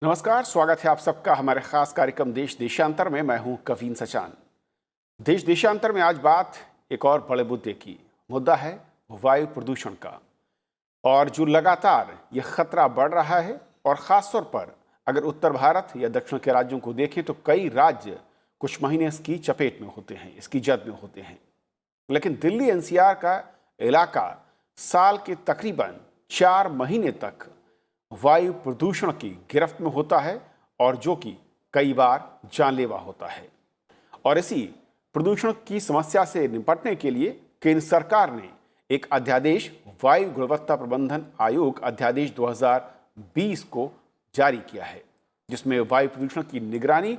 नमस्कार, स्वागत है आप सबका हमारे खास कार्यक्रम देश देशांतर में। मैं हूं कवीन सचान। देश देशांतर में आज बात एक और बड़े मुद्दे की। मुद्दा है वायु प्रदूषण का, और जो लगातार ये खतरा बढ़ रहा है। और ख़ास तौर पर अगर उत्तर भारत या दक्षिण के राज्यों को देखें तो कई राज्य कुछ महीने इसकी चपेट में होते हैं, इसकी जद में होते हैं। लेकिन दिल्ली एनसीआर का इलाका साल के तकरीबन 4 महीने तक वायु प्रदूषण की गिरफ्त में होता है, और जो कि कई बार जानलेवा होता है। और इसी प्रदूषण की समस्या से निपटने के लिए केंद्र सरकार ने एक अध्यादेश वायु गुणवत्ता प्रबंधन आयोग अध्यादेश 2020 को जारी किया है, जिसमें वायु प्रदूषण की निगरानी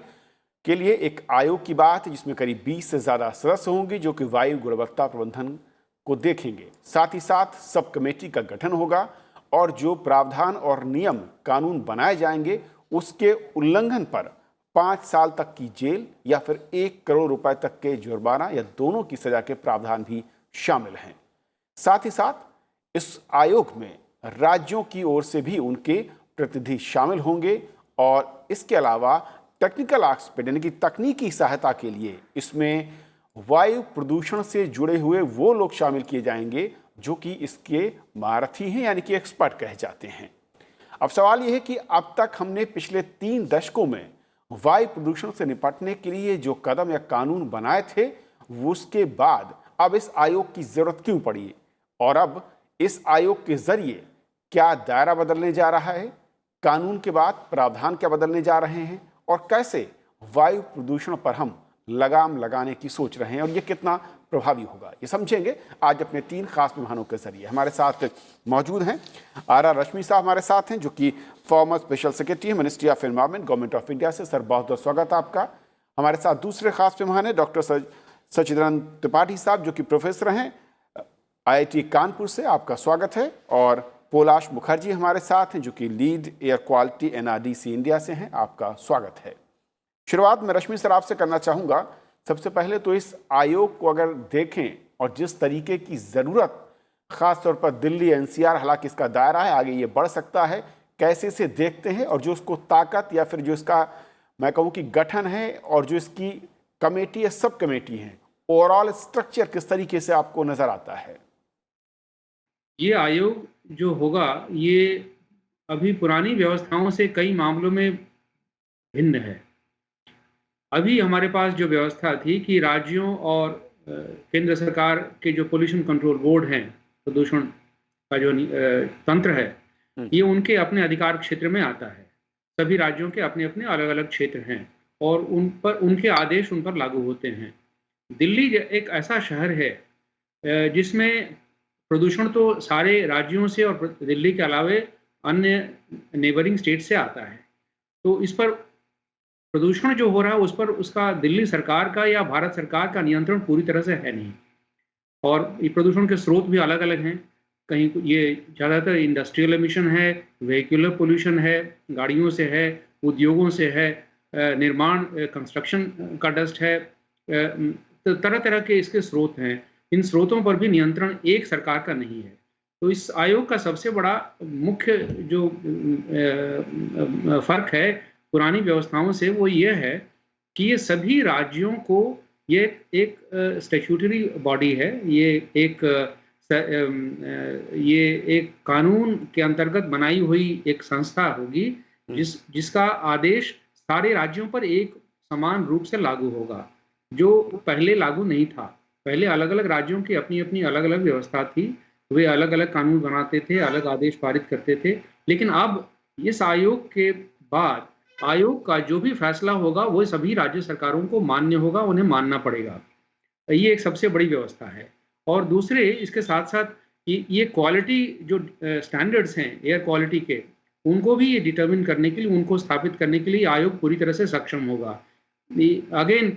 के लिए एक आयोग की बात है, जिसमें करीब 20 से ज़्यादा सदस्य होंगे जो कि वायु गुणवत्ता प्रबंधन को देखेंगे। साथ ही साथ सब कमेटी का गठन होगा, और जो प्रावधान और नियम कानून बनाए जाएंगे उसके उल्लंघन पर 5 साल तक की जेल या फिर 1 करोड़ रुपए तक के जुर्माना या दोनों की सजा के प्रावधान भी शामिल हैं। साथ ही साथ इस आयोग में राज्यों की ओर से भी उनके प्रतिनिधि शामिल होंगे, और इसके अलावा टेक्निकल एक्सपर्ट यानी कि तकनीकी सहायता के लिए इसमें वायु प्रदूषण से जुड़े हुए वो लोग शामिल किए जाएंगे जो कि इसके महारथी हैं, यानी कि एक्सपर्ट कहे जाते हैं। अब सवाल यह है कि अब तक हमने पिछले 3 दशकों में वायु प्रदूषण से निपटने के लिए जो कदम या कानून बनाए थे, उसके बाद अब इस आयोग की जरूरत क्यों पड़ी, और अब इस आयोग के जरिए क्या दायरा बदलने जा रहा है, कानून के बाद प्रावधान क्या बदलने जा रहे हैं, और कैसे वायु प्रदूषण पर हम लगाम लगाने की सोच रहे हैं, और ये कितना प्रभावी होगा, ये समझेंगे आज अपने 3 खास मेहमानों के जरिए। हमारे साथ मौजूद हैं आर रश्मि साहब, हमारे साथ हैं जो कि farmer special secretary ministry of environment government of India से। सर, बहुत बहुत स्वागत है आपका। हमारे साथ दूसरे खास मेहमान हैं डॉक्टर सचिदानंद त्रिपाठी साहब, जो कि प्रोफेसर हैं IIT कानपुर से, आपका स्वागत है। और पोलाश मुखर्जी हमारे साथ हैं जो कि lead air quality NRDC India से हैं, आपका स्वागत है। शुरुआत में रश्मि सर आपसे करना चाहूँगा। सबसे पहले तो इस आयोग को अगर देखें और जिस तरीके की ज़रूरत ख़ास तौर पर दिल्ली NCR, हालांकि इसका दायरा है, आगे ये बढ़ सकता है, कैसे इसे देखते हैं, और जो उसको ताकत या फिर जो इसका मैं कहूँ कि गठन है, और जो इसकी कमेटी या सब कमेटी है, ओवरऑल स्ट्रक्चर किस तरीके से आपको नज़र आता है? ये आयोग जो होगा ये अभी पुरानी व्यवस्थाओं से कई मामलों में भिन्न है। अभी हमारे पास जो व्यवस्था थी कि राज्यों और केंद्र सरकार के जो पोल्यूशन कंट्रोल बोर्ड हैं, प्रदूषण का जो तंत्र है, ये उनके अपने अधिकार क्षेत्र में आता है। सभी राज्यों के अपने अपने अलग अलग क्षेत्र हैं, और उन पर उनके आदेश उन पर लागू होते हैं। दिल्ली एक ऐसा शहर है जिसमें प्रदूषण तो सारे राज्यों से और दिल्ली के अलावे अन्य नेबरिंग स्टेट से आता है। तो इस पर प्रदूषण जो हो रहा है उस पर उसका दिल्ली सरकार का या भारत सरकार का नियंत्रण पूरी तरह से है नहीं। और ये प्रदूषण के स्रोत भी अलग अलग हैं। कहीं ये ज़्यादातर इंडस्ट्रियल एमिशन है, व्हीकुलर पोल्यूशन है, गाड़ियों से है, उद्योगों से है, निर्माण कंस्ट्रक्शन का डस्ट है, तो तरह तरह के इसके स्रोत हैं। इन स्रोतों पर भी नियंत्रण एक सरकार का नहीं है। तो इस आयोग का सबसे बड़ा मुख्य जो फ़र्क है पुरानी व्यवस्थाओं से, वो ये है कि ये सभी राज्यों को, ये एक स्टैट्यूटरी बॉडी है, ये एक कानून के अंतर्गत बनाई हुई एक संस्था होगी जिसका आदेश सारे राज्यों पर एक समान रूप से लागू होगा, जो पहले लागू नहीं था। पहले अलग अलग राज्यों की अपनी अपनी अलग अलग व्यवस्था थी, वे अलग अलग कानून बनाते थे, अलग आदेश पारित करते थे। लेकिन अब इस आयोग के बाद आयोग का जो भी फैसला होगा वो सभी राज्य सरकारों को मान्य होगा, उन्हें मानना पड़ेगा। ये एक सबसे बड़ी व्यवस्था है। और दूसरे इसके साथ साथ ये क्वालिटी जो स्टैंडर्ड्स हैं एयर क्वालिटी के, उनको भी ये डिटरमिन करने के लिए, उनको स्थापित करने के लिए आयोग पूरी तरह से सक्षम होगा। अगेन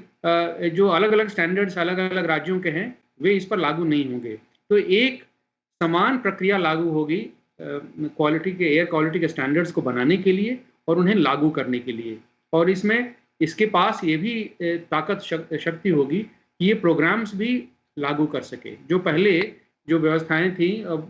जो अलग अलग स्टैंडर्ड्स अलग अलग राज्यों के हैं वे इस पर लागू नहीं होंगे। तो एक समान प्रक्रिया लागू होगी क्वालिटी के, एयर क्वालिटी के स्टैंडर्ड्स को बनाने के लिए और उन्हें लागू करने के लिए। और इसमें इसके पास ये भी ताकत शक्ति होगी कि ये प्रोग्राम्स भी लागू कर सके, जो पहले जो व्यवस्थाएं थी, अब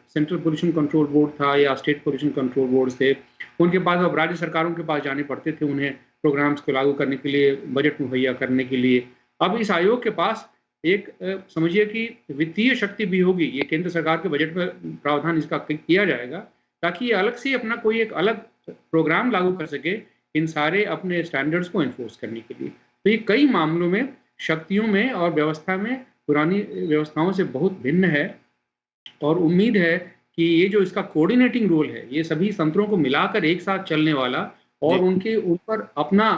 सेंट्रल पोल्यूशन कंट्रोल बोर्ड था या स्टेट पोल्यूशन कंट्रोल बोर्ड थे, उनके पास अब राज्य सरकारों के पास जाने पड़ते थे उन्हें प्रोग्राम्स को लागू करने के लिए, बजट मुहैया करने के लिए। अब इस आयोग के पास एक समझिए कि वित्तीय शक्ति भी होगी। ये केंद्र सरकार के बजट में प्रावधान इसका किया जाएगा ताकि ये अलग से अपना कोई एक अलग प्रोग्राम लागू कर सके इन सारे अपने स्टैंडर्ड्स को एनफोर्स करने के लिए। तो ये कई मामलों में शक्तियों में और व्यवस्था में पुरानी व्यवस्थाओं से बहुत भिन्न है, और उम्मीद है कि ये जो इसका कोऑर्डिनेटिंग रोल है, ये सभी तंत्रों को मिलाकर एक साथ चलने वाला और जी। उनके ऊपर अपना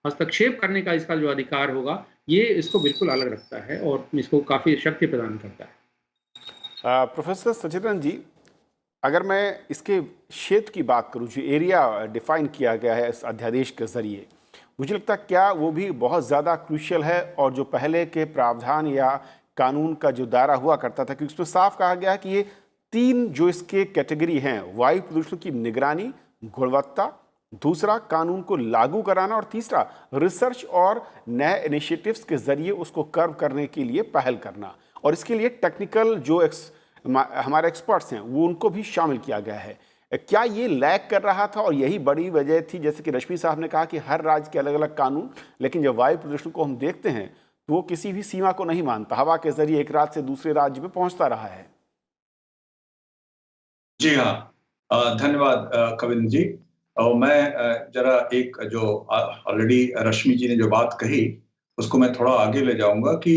हस्तक्षेप करने का इसका जो अधिकार होगा, ये इसको बिल्कुल अलग रखता है और इसको काफ़ी शक्ति प्रदान करता है। प्रोफेसर सचिंद्रन जी, अगर मैं इसके क्षेत्र की बात करूं, जो एरिया डिफाइन किया गया है इस अध्यादेश के जरिए, मुझे लगता है क्या वो भी बहुत ज़्यादा क्रूशियल है, और जो पहले के प्रावधान या कानून का जो दायरा हुआ करता था, क्योंकि उसमें साफ कहा गया है कि ये 3 जो इसके कैटेगरी हैं, वायु प्रदूषण की निगरानी, गुणवत्ता, दूसरा कानून को लागू कराना, और तीसरा रिसर्च और नए इनिशिएटिव्स के जरिए उसको कर्व करने के लिए पहल करना, और इसके लिए टेक्निकल जो हमारे एक्सपर्ट्स हैं वो उनको भी शामिल किया गया है। क्या ये लैग कर रहा था और यही बड़ी वजह थी, जैसे कि रश्मि साहब ने कहा कि हर राज्य के अलग अलग कानून, लेकिन जब वायु प्रदूषण को हम देखते हैं तो वो किसी भी सीमा को नहीं मानता, हवा के जरिए एक राज्य से दूसरे राज्य में पहुंचता रहा है। जी हाँ, धन्यवाद कविंद्र जी। और मैं जरा एक जो ऑलरेडी रश्मि जी ने जो बात कही उसको मैं थोड़ा आगे ले जाऊंगा कि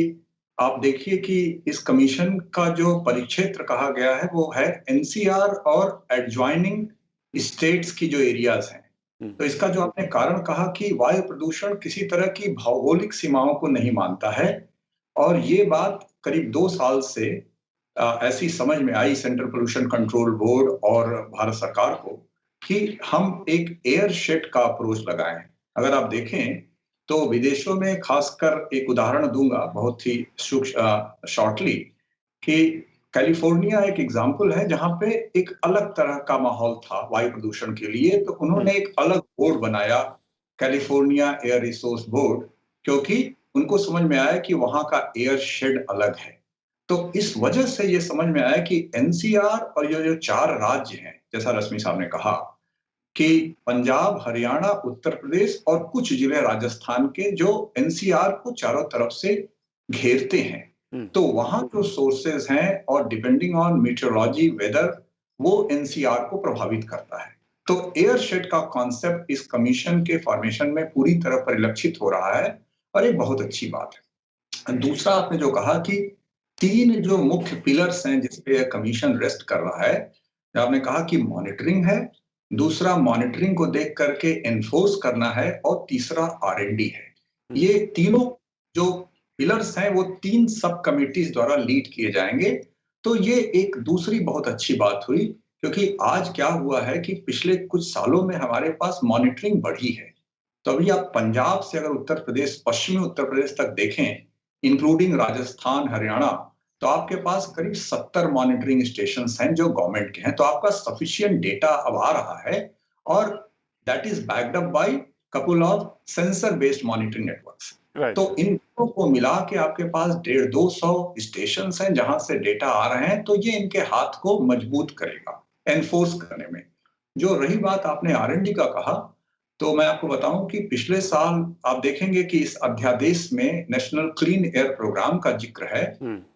आप देखिए कि इस कमीशन का जो परिक्षेत्र कहा गया है वो है एनसीआर और एडजॉइनिंग स्टेट्स की जो एरियाज हैं। तो इसका जो आपने कारण कहा कि वायु प्रदूषण किसी तरह की भौगोलिक सीमाओं को नहीं मानता है, और ये बात करीब 2 साल से ऐसी समझ में आई सेंट्रल पोल्यूशन कंट्रोल बोर्ड और भारत सरकार को कि हम एक एयर शेड का अप्रोच लगाएं। अगर आप देखें तो विदेशों में, खासकर एक उदाहरण दूंगा बहुत ही शॉर्टली, कि कैलिफोर्निया एक एग्जाम्पल है जहां पे एक अलग तरह का माहौल था वायु प्रदूषण के लिए, तो उन्होंने एक अलग बोर्ड बनाया, कैलिफोर्निया एयर रिसोर्स बोर्ड, क्योंकि उनको समझ में आया कि वहां का एयर शेड अलग है। तो इस वजह से ये समझ में आया कि एनसीआर और ये जो 4 राज्य हैं, जैसा रश्मि साहब ने कहा कि पंजाब, हरियाणा, उत्तर प्रदेश और कुछ जिले राजस्थान के, जो एनसीआर को चारों तरफ से घेरते हैं, तो वहां जो सोर्सेज हैं और डिपेंडिंग ऑन मीटरोलॉजी, वेदर, वो एनसीआर को प्रभावित करता है। तो एयर शेड का कॉन्सेप्ट इस कमीशन के फॉर्मेशन में पूरी तरह परिलक्षित हो रहा है, और ये बहुत अच्छी बात है। दूसरा, आपने जो कहा कि 3 जो मुख्य पिलर्स हैं जिस पे कमीशन रेस्ट कर रहा है, आपने कहा कि मॉनिटरिंग है, दूसरा मॉनिटरिंग को देख करके एनफोर्स करना है, और तीसरा आर&डी है। ये तीनों जो पिलर्स हैं वो 3 सब कमिटीज द्वारा लीड किए जाएंगे। तो ये एक दूसरी बहुत अच्छी बात हुई, क्योंकि आज क्या हुआ है कि पिछले कुछ सालों में हमारे पास मॉनिटरिंग बढ़ी है। तो अभी आप पंजाब से अगर उत्तर प्रदेश, पश्चिमी उत्तर प्रदेश तक देखें, इंक्लूडिंग राजस्थान, हरियाणा, तो आपके पास करीब 70 मॉनिटरिंग स्टेशंस हैं जो गवर्नमेंट के हैं। तो आपका सफिशिएंट डेटा अब आ रहा है, और that is backed up by couple of sensor based monitoring networks. तो इन दोनों को मिला के आपके पास 150-200 स्टेशंस हैं जहां से डेटा आ रहे हैं। तो ये इनके हाथ को मजबूत करेगा एनफोर्स करने में। जो रही बात आपने आर&डी का कहा, तो मैं आपको बताऊं कि पिछले साल आप देखेंगे कि इस अध्यादेश में नेशनल क्लीन एयर प्रोग्राम का जिक्र है,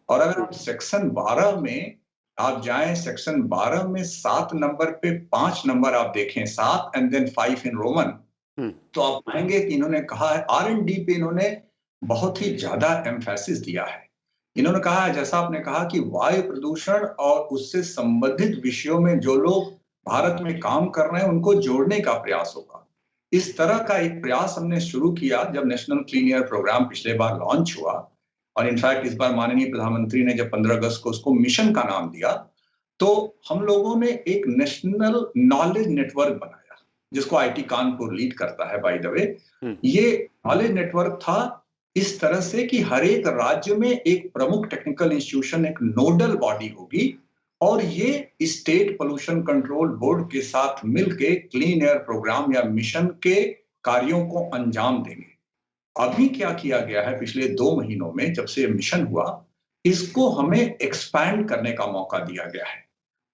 और अगर आप सेक्शन 12 में आप जाएं, सेक्शन 12 में 7 नंबर पे 5 नंबर आप देखें, 7 एंड देन 5 इन रोमन, तो आप पाएंगे कि इन्होंने कहा है आर&डी पे इन्होंने बहुत ही ज्यादा एम्फेसिस दिया है। इन्होंने कहा है, जैसा आपने कहा, कि वायु प्रदूषण और उससे संबंधित विषयों में जो लोग भारत में काम कर रहे हैं उनको जोड़ने का प्रयास होगा। इस तरह का एक प्रयास हमने शुरू किया जब नेशनल क्लीन एयर प्रोग्राम पिछले बार लॉन्च हुआ, और इनफैक्ट इस बार माननीय प्रधानमंत्री ने जब 15 अगस्त को उसको मिशन का नाम दिया, तो हम लोगों ने एक नेशनल नॉलेज नेटवर्क बनाया जिसको आईटी कानपुर लीड करता है, बाय द वे। ये नॉलेज नेटवर्क था इस तरह से कि हर एक राज्य में एक प्रमुख टेक्निकल इंस्टीट्यूशन, एक नोडल बॉडी होगी, और ये स्टेट पोल्यूशन कंट्रोल बोर्ड के साथ मिलके क्लीन एयर प्रोग्राम या मिशन के कार्यों को अंजाम देंगे। अभी क्या किया गया है पिछले 2 महीनों में, जब से मिशन हुआ, इसको हमें एक्सपैंड करने का मौका दिया गया है।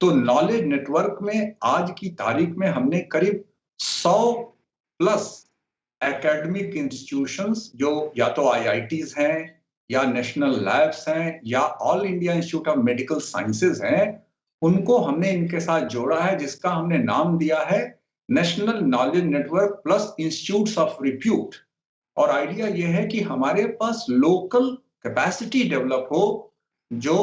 तो नॉलेज नेटवर्क में आज की तारीख में हमने करीब 100 प्लस एकेडमिक इंस्टीट्यूशंस, जो या तो आईआईटीज हैं या नेशनल लैब्स हैं या all India institute of medical sciences हैं, उनको हमने इनके साथ जोड़ा है, जिसका हमने नाम दिया है national knowledge network plus institutes of repute. और आइडिया यह है कि हमारे पास लोकल कैपेसिटी डेवलप हो जो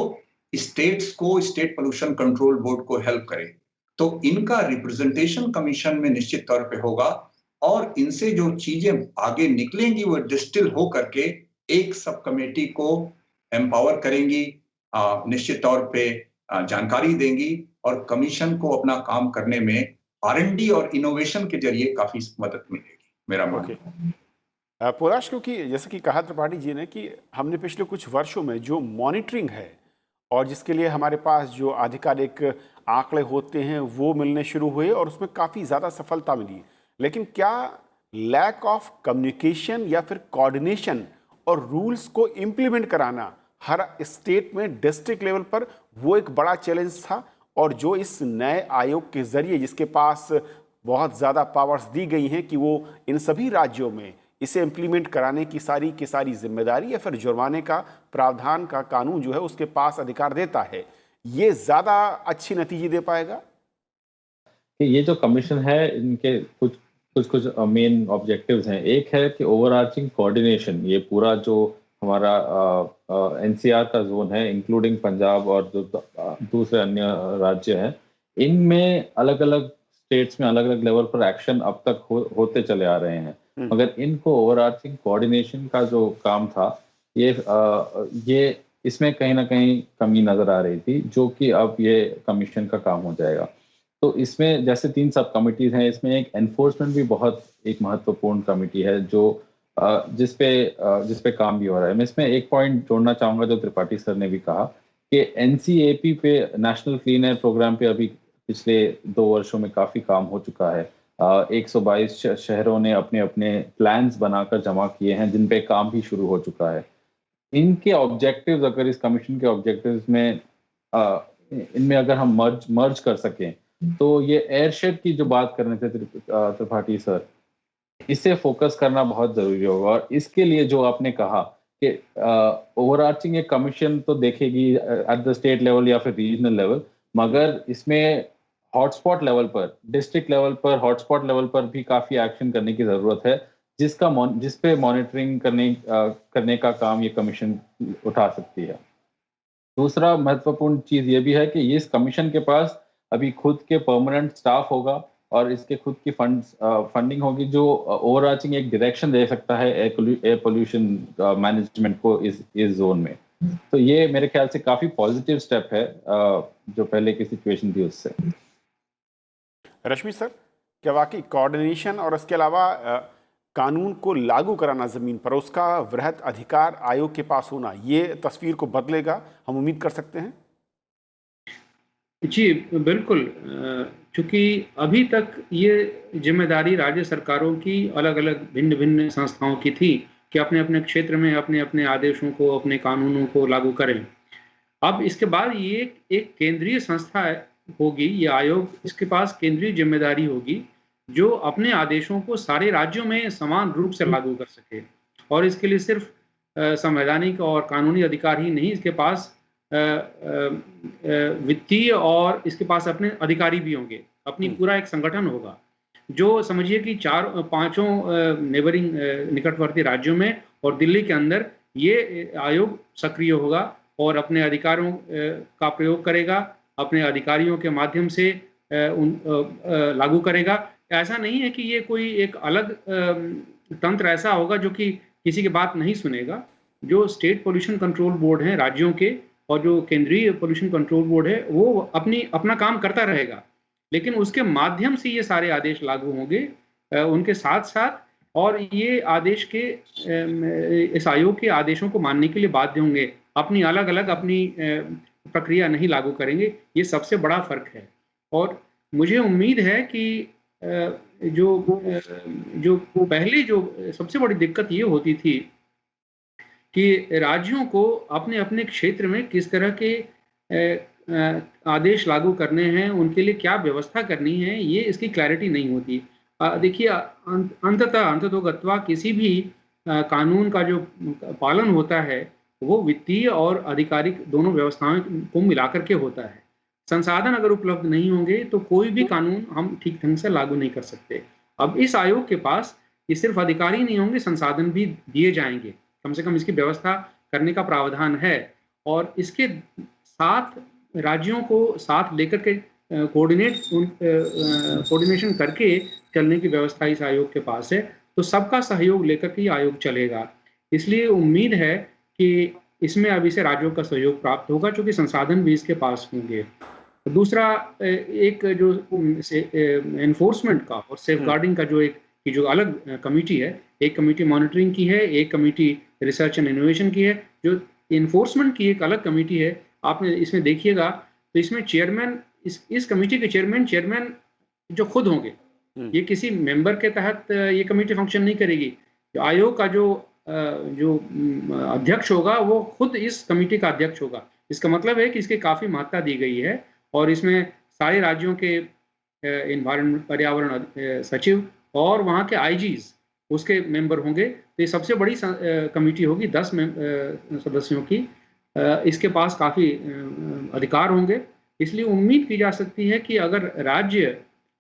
स्टेट्स को, स्टेट पोल्यूशन कंट्रोल बोर्ड को हेल्प करे। तो इनका रिप्रेजेंटेशन कमीशन में निश्चित तौर पे होगा और इनसे जो चीजें आगे निकलेंगी वो डिस्टिल हो करके एक सब कमेटी को एम्पावर करेंगी, निश्चित तौर पे जानकारी देंगी और कमीशन को अपना काम करने में R&D और इनोवेशन के जरिए काफी मदद मिलेगी, मेरा मानना है। पुराश, क्योंकि जैसे कि कहा त्रिपाठी जी ने कि हमने पिछले कुछ वर्षों में जो मॉनिटरिंग है और जिसके लिए हमारे पास जो आधिकारिक आंकड़े होते हैं वो मिलने शुरू हुए और उसमें काफ़ी ज़्यादा सफलता मिली, लेकिन क्या लैक ऑफ कम्युनिकेशन या फिर कोऑर्डिनेशन और रूल्स को इम्प्लीमेंट कराना हर स्टेट में डिस्ट्रिक्ट लेवल पर वो एक बड़ा चैलेंज था? और जो इस नए आयोग के जरिए जिसके पास बहुत ज़्यादा पावर्स दी गई हैं कि वो इन सभी राज्यों में इसे इम्प्लीमेंट कराने की सारी जिम्मेदारी या फिर जुर्माने का प्रावधान का कानून जो है उसके पास अधिकार देता है, ये ज़्यादा अच्छी नतीजे दे पाएगा? कि ये जो कमीशन है इनके कुछ मेन ऑब्जेक्टिव्स हैं। एक है कि ओवरआर्चिंग कोऑर्डिनेशन, ये पूरा जो हमारा एनसीआर का जोन है इंक्लूडिंग पंजाब और जो दूसरे अन्य राज्य हैं, इनमें अलग अलग स्टेट्स में अलग अलग लेवल पर एक्शन अब तक होते चले आ रहे हैं, मगर इनको ओवरआर्चिंग कोऑर्डिनेशन का जो काम था ये इसमें कहीं ना कहीं कमी नजर आ रही थी, जो कि अब ये कमीशन का काम हो जाएगा। तो इसमें जैसे 3 सब कमिटीज हैं, इसमें एक एनफोर्समेंट भी बहुत एक महत्वपूर्ण कमिटी है जो जिस पे काम भी हो रहा है। मैं इसमें एक पॉइंट जोड़ना चाहूंगा जो त्रिपाठी सर ने भी कहा कि एनसीएपी पे, नेशनल क्लीन एयर प्रोग्राम पे अभी पिछले 2 वर्षों में काफी काम हो चुका है। 122 शहरों ने अपने अपने प्लान्स बनाकर जमा किए हैं जिन पे काम भी शुरू हो चुका है। इनके ऑब्जेक्टिव्स, अगर इस कमीशन के ऑब्जेक्टिव्स में इनमें अगर हम मर्ज कर सकें तो ये एयरशेड की जो बात कर रहे थे त्रिपाठी सर, इसे फोकस करना बहुत जरूरी होगा। और इसके लिए जो आपने कहा कि ओवरआर्चिंग एक कमीशन तो देखेगी एट द स्टेट लेवल या फिर रीजनल लेवल, मगर इसमें हॉटस्पॉट लेवल पर, डिस्ट्रिक्ट लेवल पर, हॉटस्पॉट लेवल पर भी काफी एक्शन करने की जरूरत है, जिस पे मॉनिटरिंग करने का काम ये कमीशन उठा सकती है। दूसरा महत्वपूर्ण चीज ये भी है कि इस कमीशन के पास अभी खुद के परमानेंट स्टाफ होगा और इसके खुद की फंडिंग होगी जो ओवरआर्चिंग एक डायरेक्शन दे सकता है एयर पोल्यूशन मैनेजमेंट को इस जोन में। तो ये मेरे ख्याल से काफी पॉजिटिव स्टेप है जो पहले की सिचुएशन थी उससे। रश्मि सर, क्या वाकई कोऑर्डिनेशन और इसके अलावा कानून को लागू कराना ज़मीन पर, उसका वृहद अधिकार आयोग के पास होना, ये तस्वीर को बदलेगा, हम उम्मीद कर सकते हैं? जी बिल्कुल, चूँकि अभी तक ये जिम्मेदारी राज्य सरकारों की अलग अलग भिन्न भिन्न संस्थाओं की थी कि अपने अपने क्षेत्र में अपने अपने आदेशों को, अपने कानूनों को लागू करें। अब इसके बाद ये एक केंद्रीय संस्था होगी, ये आयोग, इसके पास केंद्रीय जिम्मेदारी होगी जो अपने आदेशों को सारे राज्यों में समान रूप से लागू कर सके। और इसके लिए सिर्फ संवैधानिक और कानूनी अधिकार ही नहीं, इसके पास वित्तीय और इसके पास अपने अधिकारी भी होंगे, अपनी पूरा एक संगठन होगा जो समझिए कि 4-5 नेबरिंग निकटवर्ती राज्यों में और दिल्ली के अंदर ये आयोग सक्रिय होगा और अपने अधिकारों का प्रयोग करेगा, अपने अधिकारियों के माध्यम से लागू करेगा। ऐसा नहीं है कि ये कोई एक अलग तंत्र ऐसा होगा जो कि किसी की बात नहीं सुनेगा। जो स्टेट पोल्यूशन कंट्रोल बोर्ड हैं राज्यों के और जो केंद्रीय पोल्यूशन कंट्रोल बोर्ड है वो अपना काम करता रहेगा, लेकिन उसके माध्यम से ये सारे आदेश लागू होंगे उनके साथ साथ, और ये आदेश के इस आयोग के आदेशों को मानने के लिए बाध्य होंगे, अपनी अलग अलग अपनी प्रक्रिया नहीं लागू करेंगे। ये सबसे बड़ा फर्क है। और मुझे उम्मीद है कि जो पहले जो सबसे बड़ी दिक्कत ये होती थी कि राज्यों को अपने अपने क्षेत्र में किस तरह के आदेश लागू करने हैं, उनके लिए क्या व्यवस्था करनी है, ये इसकी क्लैरिटी नहीं होती। देखिए, अंततोगत्वा किसी भी कानून का जो पालन होता है वो वित्तीय और आधिकारिक दोनों व्यवस्थाओं को मिलाकर के होता है। संसाधन अगर उपलब्ध नहीं होंगे तो कोई भी कानून हम ठीक ढंग से लागू नहीं कर सकते। अब इस आयोग के पास ये सिर्फ अधिकार ही नहीं होंगे, संसाधन भी दिए जाएंगे, कम से कम इसकी व्यवस्था करने का प्रावधान है। और इसके साथ राज्यों को साथ लेकर के कोऑर्डिनेशन करके चलने की व्यवस्था इस आयोग के पास है। तो सबका सहयोग लेकर के ये आयोग चलेगा। इसलिए उम्मीद है कि इसमें अब इसे राज्यों का सहयोग प्राप्त होगा, क्योंकि संसाधन भी इसके पास होंगे। दूसरा, एक जो एनफोर्समेंट का और सेफगार्डिंग का जो अलग कमेटी है, एक कमेटी मॉनिटरिंग की है, एक कमेटी रिसर्च एंड इनोवेशन की है। जो एनफोर्समेंट की एक अलग कमेटी है, आपने इसमें देखिएगा तो इसमें चेयरमैन, इस कमेटी के चेयरमैन जो खुद होंगे, ये किसी मेंबर के तहत ये कमेटी फंक्शन नहीं करेगी। जो आयोग का जो अध्यक्ष होगा वो खुद इस कमेटी का अध्यक्ष होगा। इसका मतलब है कि इसकी काफ़ी महत्ता दी गई है और इसमें सारे राज्यों के एनवायरनमेंट पर्यावरण सचिव और वहाँ के आईजीज उसके मेंबर होंगे। तो ये सबसे बड़ी कमेटी होगी, 10 सदस्यों की। इसके पास काफ़ी अधिकार होंगे। इसलिए उम्मीद की जा सकती है कि अगर राज्य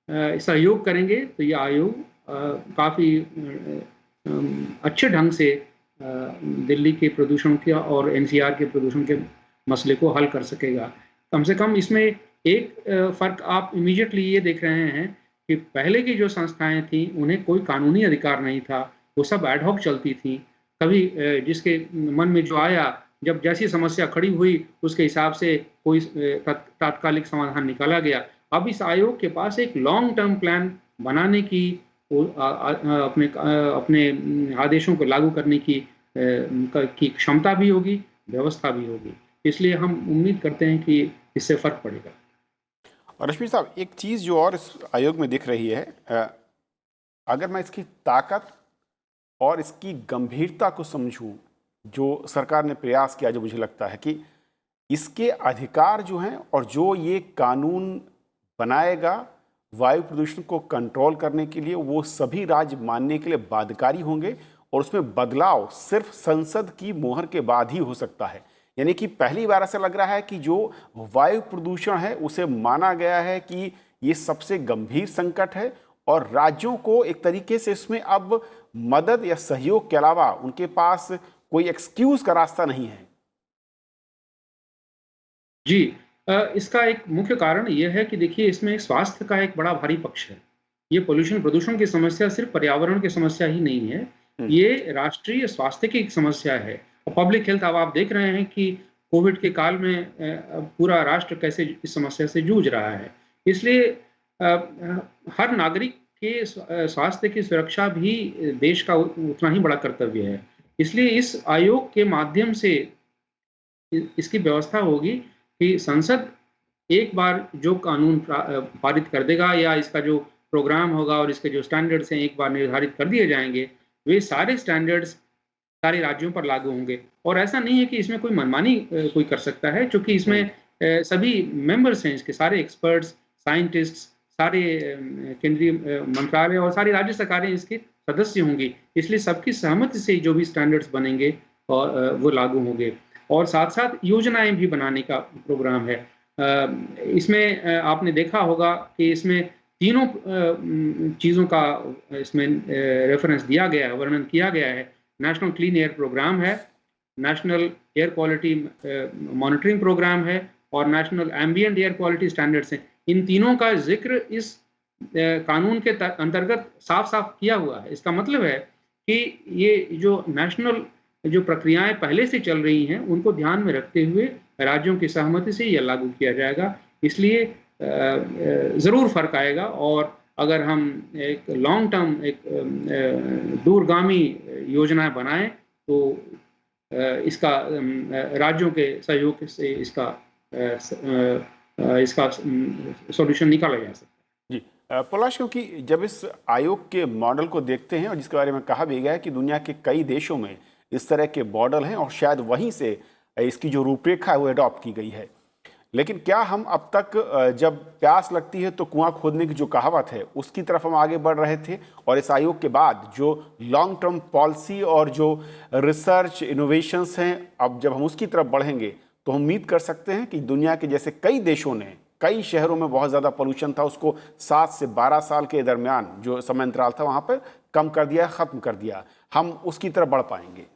सहयोग करेंगे तो ये आयोग काफ़ी अच्छे ढंग से दिल्ली के प्रदूषण के और एनसीआर के प्रदूषण के मसले को हल कर सकेगा। कम से कम इसमें एक फ़र्क आप इमीडिएटली ये देख रहे हैं कि पहले की जो संस्थाएं थीं उन्हें कोई कानूनी अधिकार नहीं था, वो सब एड हॉक चलती थी। कभी जिसके मन में जो आया, जब जैसी समस्या खड़ी हुई उसके हिसाब से कोई तात्कालिक समाधान निकाला गया। अब इस आयोग के पास एक लॉन्ग टर्म प्लान बनाने की, अपने आदेशों को लागू करने की क्षमता भी होगी, व्यवस्था भी होगी। इसलिए हम उम्मीद करते हैं कि इससे फर्क पड़ेगा। और रश्मि साहब, एक चीज़ जो और इस आयोग में दिख रही है, अगर मैं इसकी ताकत और इसकी गंभीरता को समझूं, जो सरकार ने प्रयास किया, जो मुझे लगता है कि इसके अधिकार जो हैं और जो ये कानून बनाएगा वायु प्रदूषण को कंट्रोल करने के लिए, वो सभी राज्य मानने के लिए बाध्यकारी होंगे और उसमें बदलाव सिर्फ संसद की मोहर के बाद ही हो सकता है। यानी कि पहली बार ऐसा लग रहा है कि जो वायु प्रदूषण है उसे माना गया है कि ये सबसे गंभीर संकट है और राज्यों को एक तरीके से इसमें अब मदद या सहयोग के अलावा उनके पास कोई एक्सक्यूज का रास्ता नहीं है। जी, इसका एक मुख्य कारण यह है कि देखिए, इसमें स्वास्थ्य का एक बड़ा भारी पक्ष है। ये प्रदूषण की समस्या सिर्फ पर्यावरण की समस्या ही नहीं है, ये राष्ट्रीय स्वास्थ्य की एक समस्या है। पब्लिक हेल्थ, अब आप देख रहे हैं कि कोविड के काल में पूरा राष्ट्र कैसे इस समस्या से जूझ रहा है। इसलिए हर नागरिक के स्वास्थ्य की सुरक्षा भी देश का उतना ही बड़ा कर्तव्य है। इसलिए इस आयोग के माध्यम से इसकी व्यवस्था होगी कि संसद एक बार जो कानून पारित कर देगा या इसका जो प्रोग्राम होगा और इसके जो स्टैंडर्ड्स हैं एक बार निर्धारित कर दिए जाएंगे, वे सारे स्टैंडर्ड्स सारे राज्यों पर लागू होंगे। और ऐसा नहीं है कि इसमें कोई मनमानी कोई कर सकता है, क्योंकि इसमें सभी मेंबर्स हैं, इसके सारे एक्सपर्ट्स, साइंटिस्ट, सारे केंद्रीय मंत्रालय और सारी राज्य सरकारें इसके सदस्य होंगी। इसलिए सबकी सहमति से जो भी स्टैंडर्ड्स बनेंगे और वो लागू होंगे। और साथ साथ योजनाएं भी बनाने का प्रोग्राम है। इसमें आपने देखा होगा कि इसमें तीनों चीज़ों का इसमें रेफरेंस दिया गया है, वर्णन किया गया है। नेशनल क्लीन एयर प्रोग्राम है, national air quality monitoring programme है और national ambient air quality standards हैं। इन तीनों का जिक्र इस कानून के अंतर्गत साफ साफ किया हुआ है। इसका मतलब है कि ये जो नेशनल जो प्रक्रियाएं पहले से चल रही हैं उनको ध्यान में रखते हुए राज्यों की सहमति से यह लागू किया जाएगा। इसलिए ज़रूर फर्क आएगा। और अगर हम एक लॉन्ग टर्म, एक दूरगामी योजना बनाएं तो इसका राज्यों के सहयोग से इसका सॉल्यूशन निकाला जा सकता है। जी पलाश, क्योंकि जब इस आयोग के मॉडल को देखते हैं और जिसके बारे में कहा भी गया है कि दुनिया के कई देशों में इस तरह के मॉडल हैं और शायद वहीं से इसकी जो रूपरेखा है वो अडॉप्ट की गई है। लेकिन क्या हम अब तक जब प्यास लगती है तो कुआं खोदने की जो कहावत है उसकी तरफ हम आगे बढ़ रहे थे, और इस आयोग के बाद जो लॉन्ग टर्म पॉलिसी और जो रिसर्च इनोवेशंस हैं, अब जब हम उसकी तरफ बढ़ेंगे तो हम उम्मीद कर सकते हैं कि दुनिया के जैसे कई देशों ने, कई शहरों में बहुत ज़्यादा पोल्यूशन था, उसको 7 से 12 साल के दरमियान जो समय अंतराल था वहाँ पर कम कर दिया, ख़त्म कर दिया, हम उसकी तरफ बढ़ पाएंगे।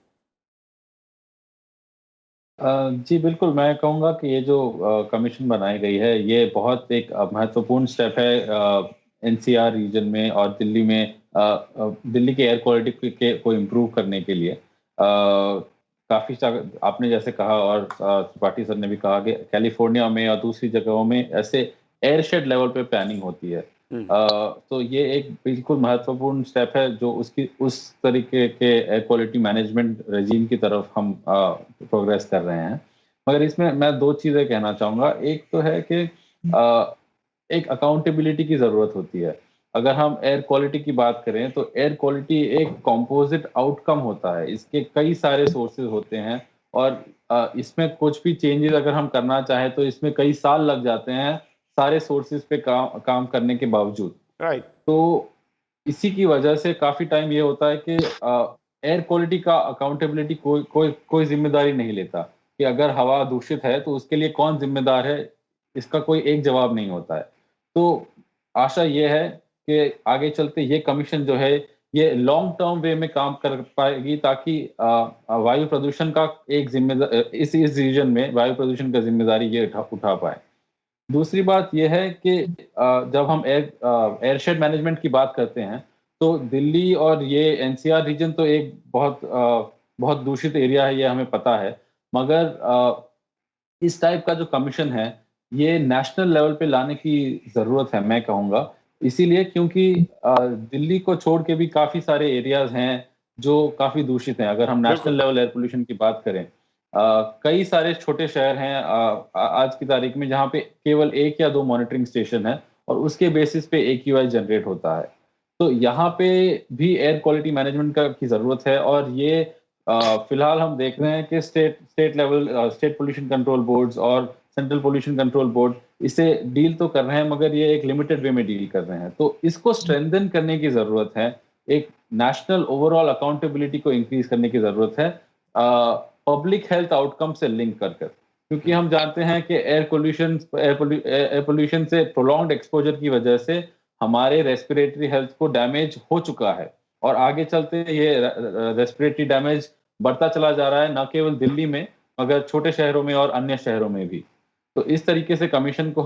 जी बिल्कुल, मैं कहूँगा कि ये जो कमीशन बनाई गई है, ये बहुत एक महत्वपूर्ण स्टेप है एनसीआर रीजन में और दिल्ली में दिल्ली के एयर क्वालिटी को इम्प्रूव करने के लिए। काफ़ी आपने जैसे कहा और त्रिपाठी सर ने भी कहा कि कैलिफोर्निया में और दूसरी जगहों में ऐसे एयरशेड लेवल पे प्लानिंग होती है। तो ये एक बिल्कुल महत्वपूर्ण स्टेप है जो उस तरीके के एयर क्वालिटी मैनेजमेंट रेजीम की तरफ हम प्रोग्रेस कर रहे हैं। मगर इसमें मैं 2 चीज़ें कहना चाहूँगा। एक तो है कि एक अकाउंटेबिलिटी की ज़रूरत होती है। अगर हम एयर क्वालिटी की बात करें तो एयर क्वालिटी एक कंपोजिट आउटकम होता है। इसके कई सारे सोर्सेज़ होते हैं और इसमें कुछ भी चेंजेज़ अगर हम करना चाहें तो इसमें कई साल लग जाते हैं, सारे सोर्सेज़ पे काम करने के बावजूद। राइट। तो इसी की वजह से काफ़ी टाइम ये होता है कि एयर क्वालिटी का अकाउंटेबिलिटी कोई ज़िम्मेदारी नहीं लेता कि अगर हवा दूषित है तो उसके लिए कौन ज़िम्मेदार है, इसका कोई एक जवाब नहीं होता है। तो आशा ये है कि आगे चलते ये कमीशन जो है ये लॉन्ग टर्म वे में काम कर पाएगी ताकि वायु प्रदूषण का एक इस रीजन में वायु प्रदूषण का ज़िम्मेदारी ये उठा पाए। दूसरी बात ये है कि जब हम एयरशेड मैनेजमेंट की बात करते हैं, तो दिल्ली और ये एनसीआर रीजन तो एक बहुत दूषित एरिया है, ये हमें पता है। मगर इस टाइप का जो कमीशन है, ये नेशनल लेवल पे लाने की ज़रूरत है, मैं कहूँगा। इसीलिए क्योंकि दिल्ली को छोड़ के भी काफ़ी सारे एरियाज़ हैं, जो काफ़ी दूषित हैं। अगर हम नेशनल बिल्कुल। लेवल एयर पोल्यूशन की बात करें, कई सारे छोटे शहर हैं आज की तारीख में जहाँ पे केवल 1 या 2 मॉनिटरिंग स्टेशन है और उसके बेसिस पे एक्यूआई जनरेट होता है। तो यहाँ पे भी एयर क्वालिटी मैनेजमेंट की ज़रूरत है और ये फिलहाल हम देख रहे हैं कि state level state pollution control boards और सेंट्रल पोल्यूशन कंट्रोल बोर्ड इसे डील तो कर रहे हैं, मगर ये एक लिमिटेड वे में डील कर रहे हैं। तो इसको स्ट्रेंथन करने की ज़रूरत है। एक नेशनल ओवरऑल अकाउंटेबिलिटी को इंक्रीज करने की ज़रूरत है पब्लिक हेल्थ आउटकम से लिंक कर क्योंकि हम जानते हैं कि एयर पोल्यूशन से प्रोलॉन्ग्ड एक्सपोजर की वजह से हमारे रेस्पिरेटरी हेल्थ को डैमेज हो चुका है और आगे चलते ये रेस्पिरेटरी डैमेज बढ़ता चला जा रहा है, न केवल दिल्ली में मगर छोटे शहरों में और अन्य शहरों में भी। तो इस तरीके से कमीशन को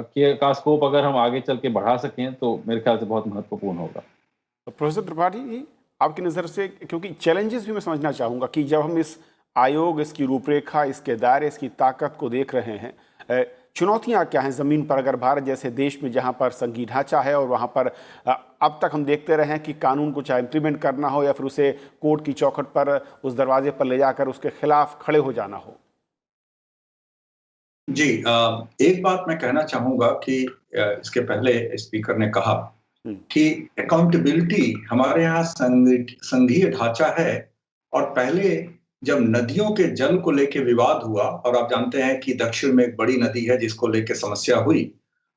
का स्कोप अगर हम आगे चल के बढ़ा सकें तो मेरे ख्याल से बहुत महत्वपूर्ण होगा। तो प्रोफेसर त्रिपाठी जी, आपकी नज़र से, क्योंकि चैलेंजेस भी मैं समझना चाहूँगा कि जब हम इस आयोग, इसकी रूपरेखा, इसके दायरे, इसकी ताकत को देख रहे हैं, चुनौतियाँ क्या हैं ज़मीन पर? अगर भारत जैसे देश में जहाँ पर संघीय ढांचा है और वहाँ पर अब तक हम देखते रहे हैं कि कानून को चाहे इम्प्लीमेंट करना हो या फिर उसे कोर्ट की चौखट पर, उस दरवाजे पर ले जाकर उसके खिलाफ खड़े हो जाना हो। जी, एक बात मैं कहना चाहूँगा कि इसके पहले स्पीकर ने कहा कि अकाउंटेबिलिटी हमारे यहाँ संघीय ढांचा है और पहले जब नदियों के जल को लेके विवाद हुआ और आप जानते हैं कि दक्षिण में एक बड़ी नदी है जिसको लेके समस्या हुई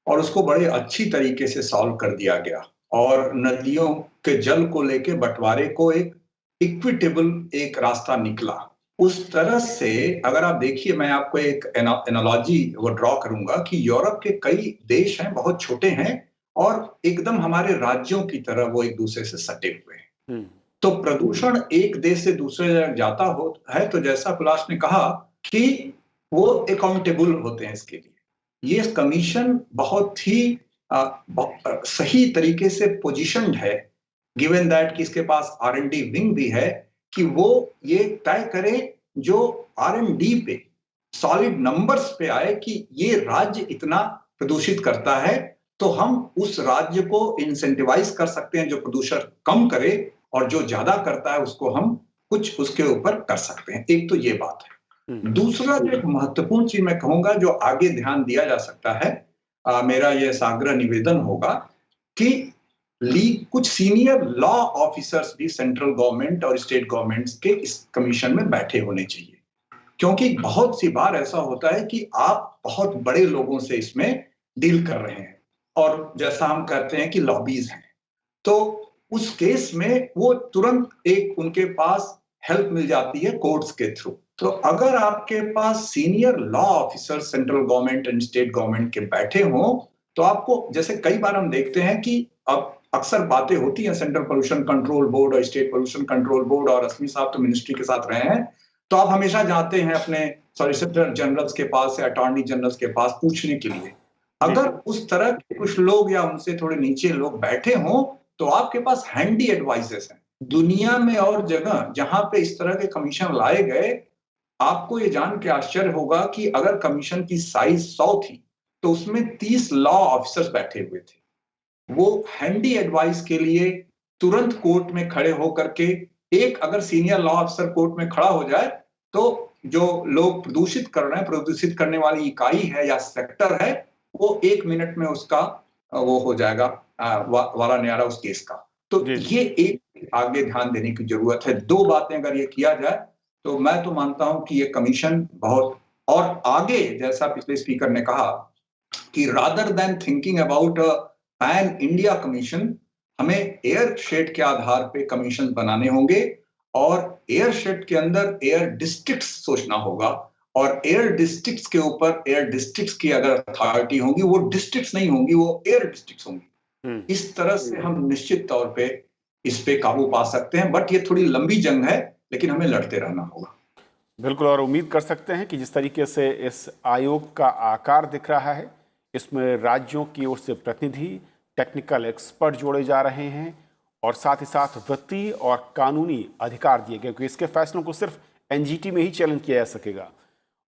और उसको बड़े अच्छी तरीके से सॉल्व कर दिया गया और नदियों के जल को लेके बंटवारे को एक इक्विटेबल एक रास्ता निकला। उस तरह से अगर आप देखिए, मैं आपको एक एनालॉजी वो ड्रॉ करूंगा कि यूरोप के कई देश हैं, बहुत छोटे हैं और एकदम हमारे राज्यों की तरह वो एक दूसरे से सटे हुए हैं। तो प्रदूषण एक देश से दूसरे जगह जाता है तो जैसा कैलाश ने कहा कि वो अकाउंटेबल होते हैं इसके लिए। ये कमीशन बहुत ही सही तरीके से पोजीशनड है, गिवन दैट कि इसके पास R&D विंग भी है कि वो ये तय करे जो R&D पे सॉलिड नंबर्स पे आए कि ये राज्य इतना प्रदूषित करता है तो हम उस राज्य को इंसेंटिवाइज कर सकते हैं जो प्रदूषण कम करे और जो ज्यादा करता है उसको हम कुछ उसके ऊपर कर सकते हैं। एक तो ये बात है। दूसरा जो एक महत्वपूर्ण चीज मैं कहूंगा जो आगे ध्यान दिया जा सकता है, मेरा ये साग्रह निवेदन होगा कि कुछ सीनियर लॉ ऑफिसर्स भी सेंट्रल गवर्नमेंट और स्टेट गवर्नमेंट्स के इस कमीशन में बैठे होने चाहिए, क्योंकि बहुत सी बार ऐसा होता है कि आप बहुत बड़े लोगों से इसमें डील कर रहे हैं और जैसा हम कहते हैं कि लॉबीज हैं, तो उस केस में वो तुरंत एक उनके पास हेल्प मिल जाती है कोर्ट्स के थ्रू। तो अगर आपके पास senior law officer central government and state government के बैठे हों, तो आपको, जैसे कई बार हम देखते हैं कि अब अक्सर बातें होती हैं सेंट्रल पोल्यूशन कंट्रोल बोर्ड और स्टेट पोल्यूशन कंट्रोल बोर्ड, और रश्मि साहब तो मिनिस्ट्री के साथ रहे हैं, तो आप हमेशा जाते हैं अपने सॉलिसिटर जनरल्स के पास या अटॉर्नी जनरल्स के पास पूछने के लिए। अगर उस तरह के कुछ लोग या उनसे थोड़े नीचे लोग बैठे हों, तो आपके पास हैंडी एडवाइसेस हैं। दुनिया में और जगह जहां पे इस तरह के कमीशन लाए गए, आपको ये जान के आश्चर्य होगा कि अगर कमीशन की साइज 100 थी, तो उसमें 30 लॉ ऑफिसर्स बैठे हुए थे। वो हैंडी एडवाइस के लिए तुरंत कोर्ट में खड़े होकर के, एक अगर सीनियर लॉ ऑफिसर कोर्ट में खड़ा हो जाए, तो जो लोग प्रदूषित कर रहे हैं, प्रदूषित करने वाली इकाई है या सेक्टर है, वो 1 मिनट में उसका वो हो जाएगा वाला न्यारा उस केस का। तो ये एक आगे ध्यान देने की जरूरत है। 2 बातें अगर ये किया जाए, तो मैं तो मानता हूं कि ये कमीशन बहुत, और आगे जैसा पिछले स्पीकर ने कहा कि rather than thinking about pan India commission, हमें एयर शेड के आधार पे कमीशन बनाने होंगे, और एयर शेड के अंदर एयर डिस्ट्रिक्ट्स सोचना होगा, और एयर डिस्ट्रिक्ट्स के ऊपर एयर डिस्ट्रिक्ट्स की अगर अथॉरिटी होंगी, वो डिस्ट्रिक्ट्स नहीं होंगी, वो एयर डिस्ट्रिक्ट्स होंगी। इस तरह से हम निश्चित तौर पे इस पे काबू पा सकते हैं, बट ये थोड़ी लंबी जंग है, लेकिन हमें लड़ते रहना होगा। बिल्कुल, और उम्मीद कर सकते हैं कि जिस तरीके से इस आयोग का आकार दिख रहा है, इसमें राज्यों की ओर से प्रतिनिधि, टेक्निकल एक्सपर्ट जोड़े जा रहे हैं, और साथ ही साथ वित्तीय और कानूनी अधिकार दिए गए, क्योंकि इसके फैसलों को सिर्फ एनजीटी में ही चैलेंज किया जा सकेगा।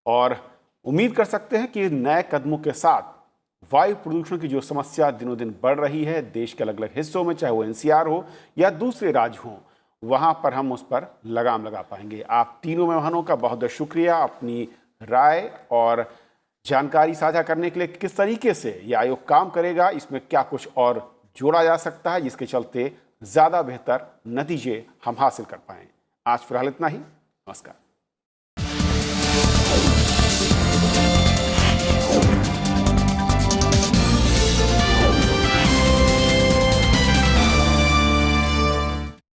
और उम्मीद कर सकते हैं कि नए कदमों के साथ वायु प्रदूषण की जो समस्या दिनों दिन बढ़ रही है देश के अलग अलग हिस्सों में, चाहे वो एनसीआर हो या दूसरे राज्य हों, वहाँ पर हम उस पर लगाम लगा पाएंगे। आप तीनों मेहमानों का बहुत बहुत शुक्रिया अपनी राय और जानकारी साझा करने के लिए। किस तरीके से ये आयोग काम करेगा, इसमें क्या कुछ और जोड़ा जा सकता है जिसके चलते ज़्यादा बेहतर नतीजे हम हासिल कर पाएँ। आज फिलहाल इतना ही। नमस्कार।